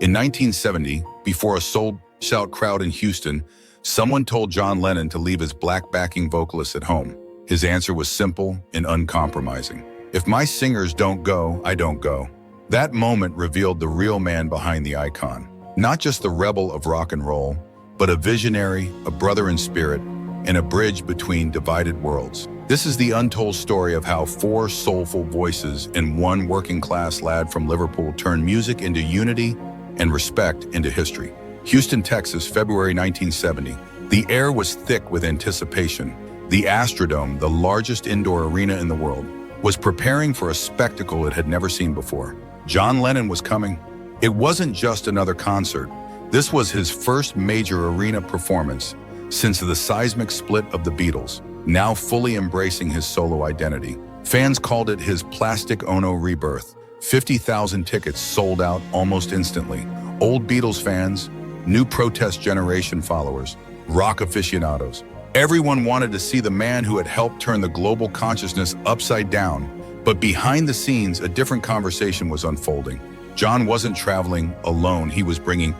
In 1970, before a sold-out crowd in Houston, someone told John Lennon to leave his black backing vocalist at home. His answer was simple and uncompromising. If my singers don't go, I don't go. That moment revealed the real man behind the icon. Not just the rebel of rock and roll, but a visionary, a brother in spirit, and a bridge between divided worlds. This is the untold story of how four soulful voices and one working-class lad from Liverpool turned music into unity and respect into history. Houston, Texas, February 1970. The air was thick with anticipation. The Astrodome, the largest indoor arena in the world, was preparing for a spectacle it had never seen before. John Lennon was coming. It wasn't just another concert. This was his first major arena performance since the seismic split of the Beatles, now fully embracing his solo identity. Fans called it his Plastic Ono rebirth. 50,000 tickets sold out almost instantly. Old Beatles fans, new protest generation followers, rock aficionados. Everyone wanted to see the man who had helped turn the global consciousness upside down. But behind the scenes, a different conversation was unfolding. John wasn't traveling alone. He was bringing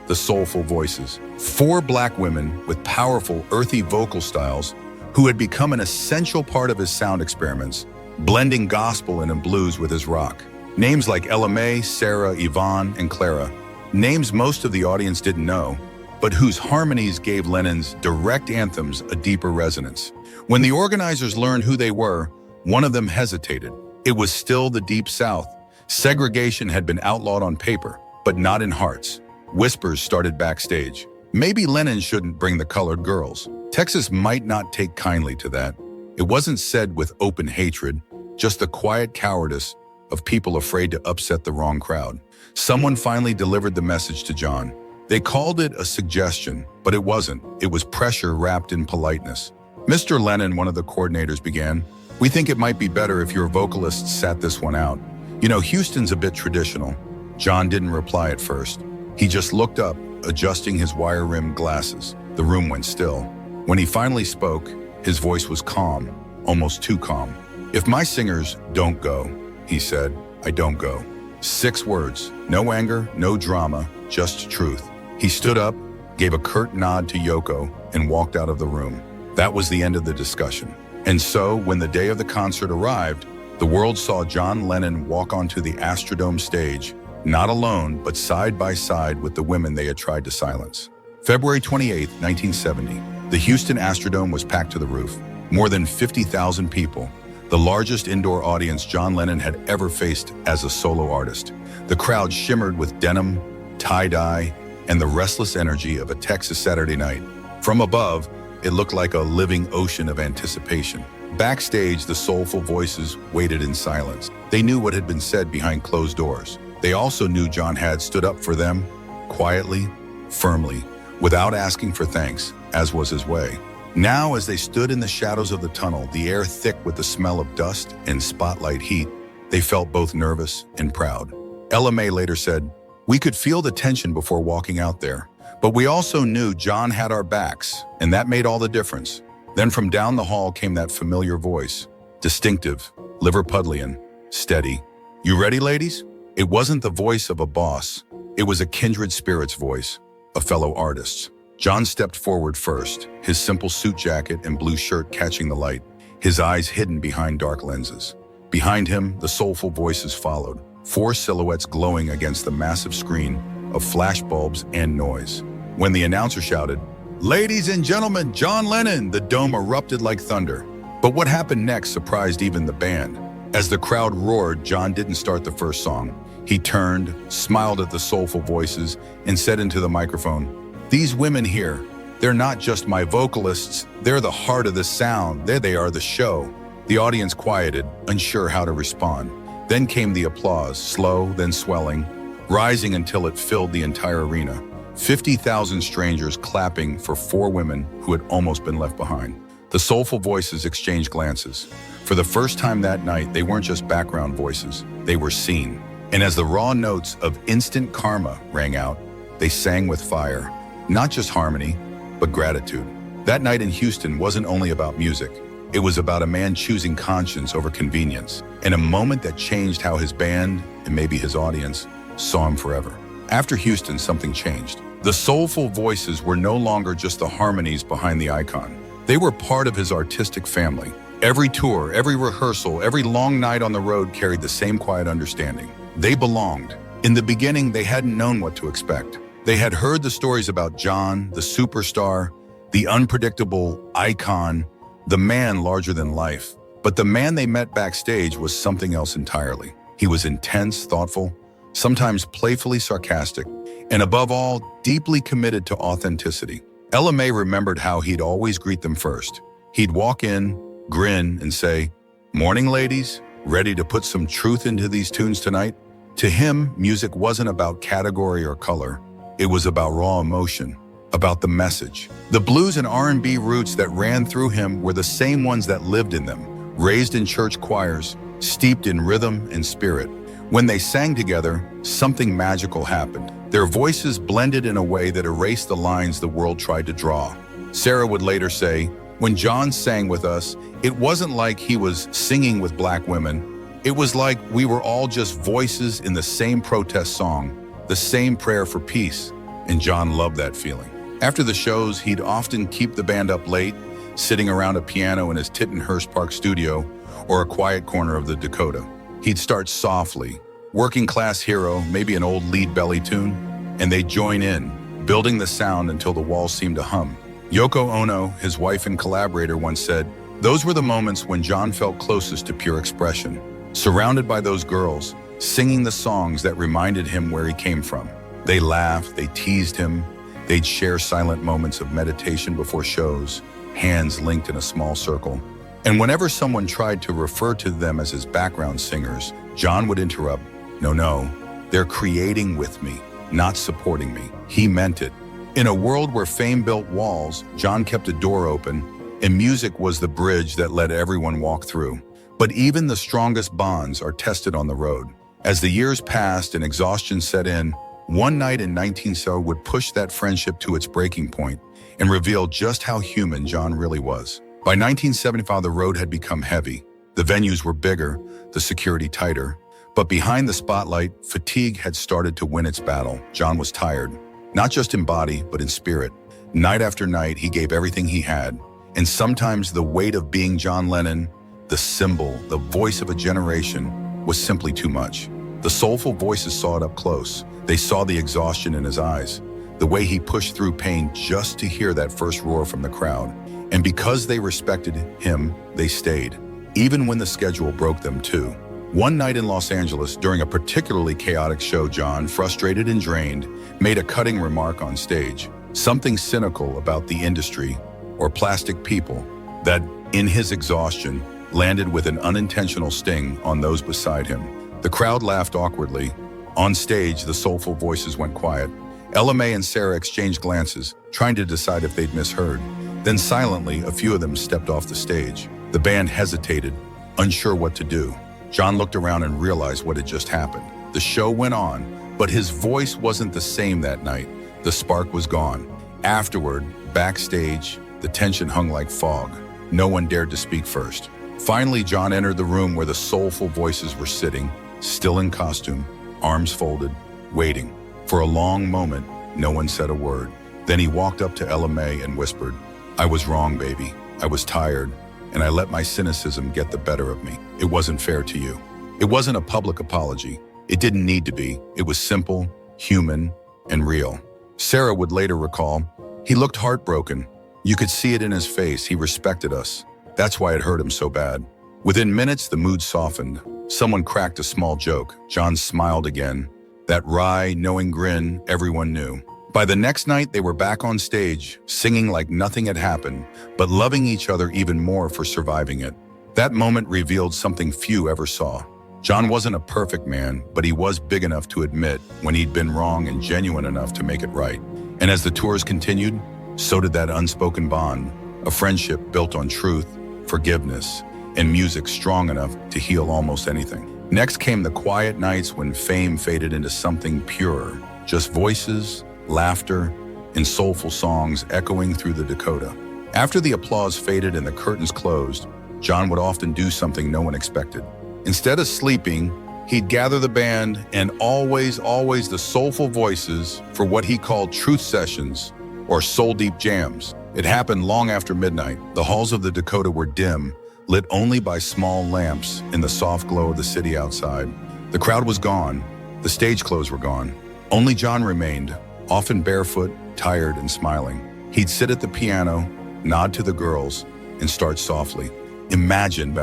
the soulful voices. Four black women with powerful, earthy vocal styles who had become an essential part of his sound experiments, blending gospel and blues with his rock. Names like Ella May, Sarah, Yvonne, and Clara. Names most of the audience didn't know, but whose harmonies gave Lennon's direct anthems a deeper resonance. When the organizers learned who they were, one of them hesitated. It was still the Deep South. Segregation had been outlawed on paper, but not in hearts. Whispers started backstage. Maybe Lennon shouldn't bring the colored girls. Texas might not take kindly to that. It wasn't said with open hatred, just the quiet cowardice of people afraid to upset the wrong crowd. Someone finally delivered the message to John. They called it a suggestion, but it wasn't. It was pressure wrapped in politeness. Mr. Lennon, one of the coordinators, began, "We think it might be better if your vocalists sat this one out. You know, Houston's a bit traditional." John didn't reply at first. He just looked up, adjusting his wire-rimmed glasses. The room went still. When he finally spoke, his voice was calm, almost too calm. "If my singers don't go," he said, "I don't go." 6 words, no anger, no drama, just truth. He stood up, gave a curt nod to Yoko, and walked out of the room. That was the end of the discussion. And so, when the day of the concert arrived, the world saw John Lennon walk onto the Astrodome stage, not alone, but side by side with the women they had tried to silence. February 28, 1970, the Houston Astrodome was packed to the roof. More than 50,000 people, the largest indoor audience John Lennon had ever faced as a solo artist. The crowd shimmered with denim, tie-dye, and the restless energy of a Texas Saturday night. From above, it looked like a living ocean of anticipation. Backstage, the soulful voices waited in silence. They knew what had been said behind closed doors. They also knew John had stood up for them, quietly, firmly, without asking for thanks, as was his way. Now, as they stood in the shadows of the tunnel, the air thick with the smell of dust and spotlight heat, they felt both nervous and proud. Ella May later said, "We could feel the tension before walking out there, but we also knew John had our backs, and that made all the difference." Then from down the hall came that familiar voice, distinctive, Liverpudlian, steady. "You ready, ladies?" It wasn't the voice of a boss. It was a kindred spirit's voice, a fellow artist's. John stepped forward first, his simple suit jacket and blue shirt catching the light, his eyes hidden behind dark lenses. Behind him, the soulful voices followed, 4 silhouettes glowing against the massive screen of flashbulbs and noise. When the announcer shouted, "Ladies and gentlemen, John Lennon," the dome erupted like thunder. But what happened next surprised even the band. As the crowd roared, John didn't start the first song. He turned, smiled at the soulful voices, and said into the microphone, "These women here, they're not just my vocalists, they're the heart of the sound. There they are, the show." The audience quieted, unsure how to respond. Then came the applause, slow, then swelling, rising until it filled the entire arena. 50,000 strangers clapping for 4 women who had almost been left behind. The soulful voices exchanged glances. For the first time that night, they weren't just background voices, they were seen. And as the raw notes of Instant Karma rang out, they sang with fire. Not just harmony, but gratitude. That night in Houston wasn't only about music. It was about a man choosing conscience over convenience, and a moment that changed how his band, and maybe his audience, saw him forever. After Houston, something changed. The soulful voices were no longer just the harmonies behind the icon. They were part of his artistic family. Every tour, every rehearsal, every long night on the road carried the same quiet understanding. They belonged. In the beginning, they hadn't known what to expect. They had heard the stories about John, the superstar, the unpredictable icon, the man larger than life. But the man they met backstage was something else entirely. He was intense, thoughtful, sometimes playfully sarcastic, and above all, deeply committed to authenticity. Ella Mai remembered how he'd always greet them first. He'd walk in, grin, and say, "Morning, ladies, ready to put some truth into these tunes tonight?" To him, music wasn't about category or color. It was about raw emotion, about the message. The blues and R&B roots that ran through him were the same ones that lived in them, raised in church choirs, steeped in rhythm and spirit. When they sang together, something magical happened. Their voices blended in a way that erased the lines the world tried to draw. Sarah would later say, "When John sang with us, it wasn't like he was singing with black women. It was like we were all just voices in the same protest song, the same prayer for peace." And John loved that feeling. After the shows, he'd often keep the band up late, sitting around a piano in his Tittenhurst Park studio or a quiet corner of the Dakota. He'd start softly, working class hero, maybe an old lead belly tune, and they'd join in, building the sound until the walls seemed to hum. Yoko Ono, his wife and collaborator, once said, "Those were the moments when John felt closest to pure expression, surrounded by those girls, singing the songs that reminded him where he came from." They laughed, they teased him, they'd share silent moments of meditation before shows, hands linked in a small circle. And whenever someone tried to refer to them as his background singers, John would interrupt, No, they're creating with me, not supporting me." He meant it. In a world where fame built walls, John kept a door open, and music was the bridge that let everyone walk through. But even the strongest bonds are tested on the road. As the years passed and exhaustion set in, one night in 1970 would push that friendship to its breaking point and reveal just how human John really was. By 1975, the road had become heavy. The venues were bigger, the security tighter. But behind the spotlight, fatigue had started to win its battle. John was tired, not just in body, but in spirit. Night after night, he gave everything he had. And sometimes the weight of being John Lennon, the symbol, the voice of a generation, was simply too much. The soulful voices saw it up close. They saw the exhaustion in his eyes, the way he pushed through pain just to hear that first roar from the crowd. And because they respected him, they stayed, even when the schedule broke them too. One night in Los Angeles, during a particularly chaotic show, John, frustrated and drained, made a cutting remark on stage, something cynical about the industry or plastic people that, in his exhaustion, landed with an unintentional sting on those beside him. The crowd laughed awkwardly. On stage, the soulful voices went quiet. Ella Mai and Sarah exchanged glances, trying to decide if they'd misheard. Then silently, a few of them stepped off the stage. The band hesitated, unsure what to do. John looked around and realized what had just happened. The show went on, but his voice wasn't the same that night. The spark was gone. Afterward, backstage, the tension hung like fog. No one dared to speak first. Finally, John entered the room where the soulful voices were sitting, still in costume, arms folded, waiting. For a long moment, no one said a word. Then he walked up to Ella Mai and whispered, "I was wrong, baby. I was tired, and I let my cynicism get the better of me. It wasn't fair to you." It wasn't a public apology. It didn't need to be. It was simple, human, and real. Sarah would later recall, "He looked heartbroken. You could see it in his face. He respected us. That's why it hurt him so bad." Within minutes, the mood softened. Someone cracked a small joke. John smiled again. That wry, knowing grin everyone knew. By the next night, they were back on stage, singing like nothing had happened, but loving each other even more for surviving it. That moment revealed something few ever saw. John wasn't a perfect man, but he was big enough to admit when he'd been wrong and genuine enough to make it right. And as the tours continued, so did that unspoken bond, a friendship built on truth, forgiveness, and music strong enough to heal almost anything. Next came the quiet nights when fame faded into something purer, just voices, laughter, and soulful songs echoing through the Dakota. After the applause faded and the curtains closed, John would often do something no one expected. Instead of sleeping, He'd gather the band and always the soulful voices for what he called truth sessions or soul-deep jams. It happened long after midnight. The halls of the Dakota were dim, lit only by small lamps in the soft glow of the city outside. The crowd was gone. The stage clothes were gone. Only John remained, often barefoot, tired and smiling. He'd sit at the piano, nod to the girls, and start softly. Imagine,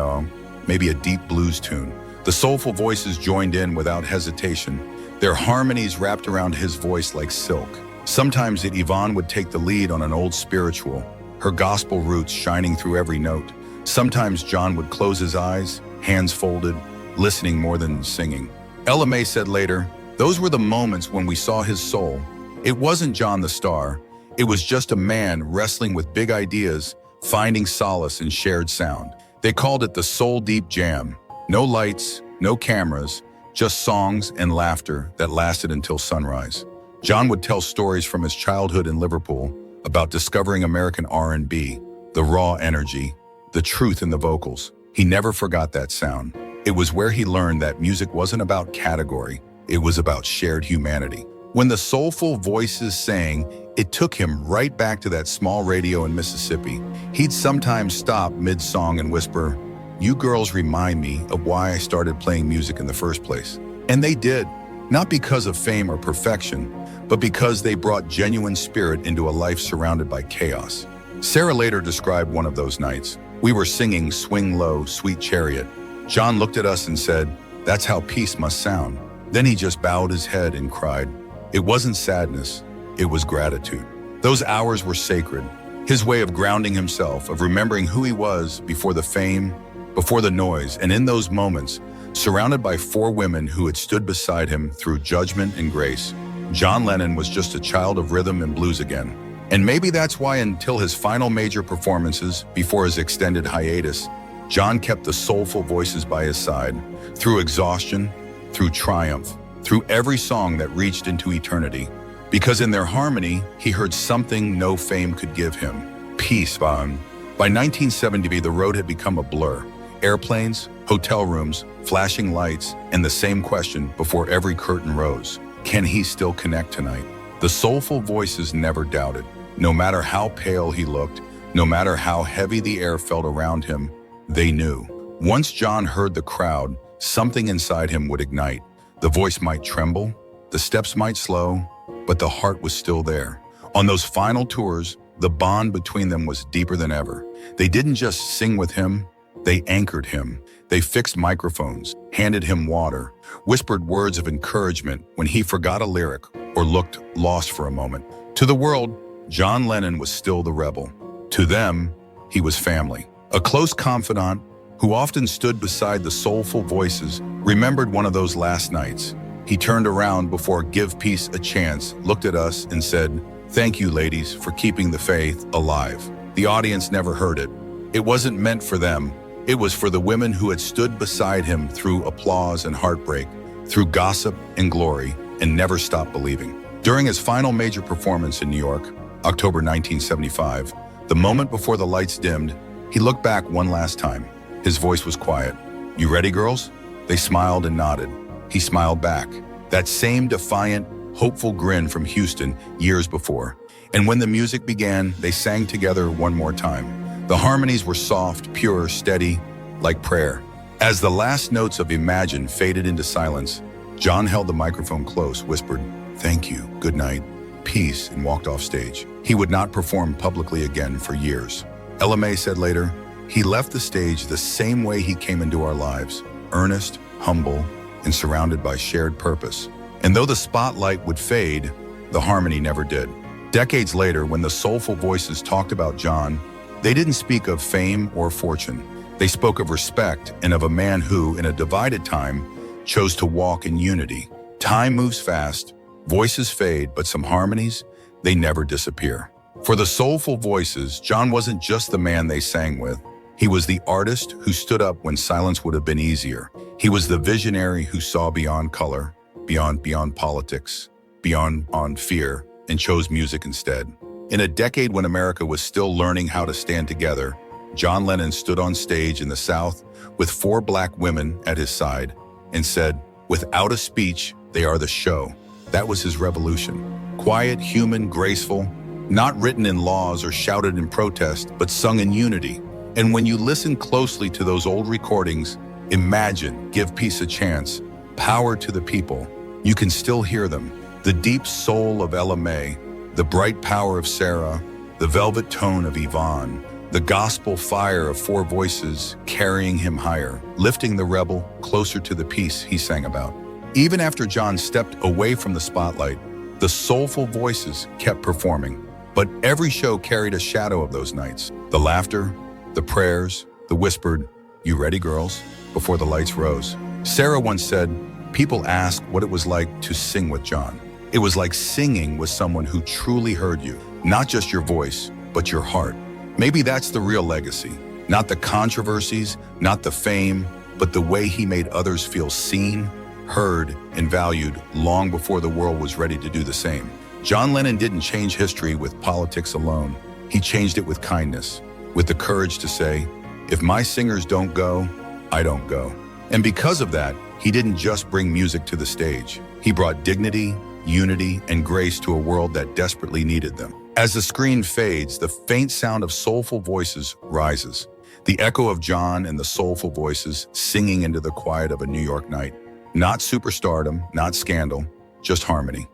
maybe a deep blues tune. The soulful voices joined in without hesitation, their harmonies wrapped around his voice like silk. Sometimes Yvonne would take the lead on an old spiritual, her gospel roots shining through every note. Sometimes John would close his eyes, hands folded, listening more than singing. Ella May said later, "Those were the moments when we saw his soul. It wasn't John the star. It was just a man wrestling with big ideas, finding solace in shared sound." They called it the Soul Deep Jam. No lights, no cameras, just songs and laughter that lasted until sunrise. John would tell stories from his childhood in Liverpool about discovering American R&B, the raw energy, the truth in the vocals. He never forgot that sound. It was where he learned that music wasn't about category, it was about shared humanity. When the soulful voices sang, it took him right back to that small radio in Mississippi. He'd sometimes stop mid-song and whisper, "You girls remind me of why I started playing music in the first place." And they did, not because of fame or perfection, but because they brought genuine spirit into a life surrounded by chaos. Sarah later described one of those nights. We were singing Swing Low, Sweet Chariot. John looked at us and said, "That's how peace must sound." Then he just bowed his head and cried. It wasn't sadness, it was gratitude. Those hours were sacred, his way of grounding himself, of remembering who he was before the fame, before the noise, and in those moments, surrounded by 4 women who had stood beside him through judgment and grace, John Lennon was just a child of rhythm and blues again. And maybe that's why until his final major performances, before his extended hiatus, John kept the soulful voices by his side, through exhaustion, through triumph, through every song that reached into eternity. Because in their harmony, he heard something no fame could give him: peace. By 1970, the road had become a blur. Airplanes, hotel rooms, flashing lights, and the same question before every curtain rose: can he still connect tonight? The soulful voices never doubted. No matter how pale he looked, no matter how heavy the air felt around him, they knew. Once John heard the crowd, something inside him would ignite. The voice might tremble, the steps might slow, but the heart was still there. On those final tours, the bond between them was deeper than ever. They didn't just sing with him, they anchored him. They fixed microphones, handed him water, whispered words of encouragement when he forgot a lyric or looked lost for a moment. To the world, John Lennon was still the rebel. To them, he was family. A close confidant who often stood beside the soulful voices remembered one of those last nights. He turned around before Give Peace a Chance, looked at us and said, "Thank you, ladies, for keeping the faith alive." The audience never heard it. It wasn't meant for them. It was for the women who had stood beside him through applause and heartbreak, through gossip and glory, and never stopped believing. During his final major performance in New York, October 1975, the moment before the lights dimmed, he looked back one last time. His voice was quiet. "You ready, girls?" They smiled and nodded. He smiled back. That same defiant, hopeful grin from Houston years before. And when the music began, they sang together one more time. The harmonies were soft, pure, steady, like prayer. As the last notes of Imagine faded into silence, John held the microphone close, whispered, "Thank you, good night, peace," and walked off stage. He would not perform publicly again for years. Ella May said later, "He left the stage the same way he came into our lives, earnest, humble, and surrounded by shared purpose." And though the spotlight would fade, the harmony never did. Decades later, when the soulful voices talked about John, they didn't speak of fame or fortune. They spoke of respect and of a man who, in a divided time, chose to walk in unity. Time moves fast, voices fade, but some harmonies, they never disappear. For the soulful voices, John wasn't just the man they sang with. He was the artist who stood up when silence would have been easier. He was the visionary who saw beyond color, beyond politics, beyond fear, and chose music instead. In a decade when America was still learning how to stand together, John Lennon stood on stage in the South with 4 black women at his side and said, Without a speech, they are the show. That was his revolution. Quiet, human, graceful, not written in laws or shouted in protest, but sung in unity. And when you listen closely to those old recordings, imagine, give peace a chance, power to the people, you can still hear them. The deep soul of Ella May, the bright power of Sarah, the velvet tone of Yvonne, the gospel fire of four voices carrying him higher, lifting the rebel closer to the peace he sang about. Even after John stepped away from the spotlight, the soulful voices kept performing. But every show carried a shadow of those nights. The laughter, the prayers, the whispered, "You ready, girls?" before the lights rose. Sarah once said, people asked what it was like to sing with John. It was like singing with someone who truly heard you, not just your voice, but your heart. Maybe that's the real legacy. Not the controversies, not the fame, but the way he made others feel seen, heard, and valued long before the world was ready to do the same. John Lennon didn't change history with politics alone. He changed it with kindness, with the courage to say, if my singers don't go, I don't go. And because of that, he didn't just bring music to the stage. He brought dignity, unity, and grace to a world that desperately needed them. As the screen fades, the faint sound of soulful voices rises. The echo of John and the soulful voices singing into the quiet of a New York night. Not superstardom, not scandal, just harmony.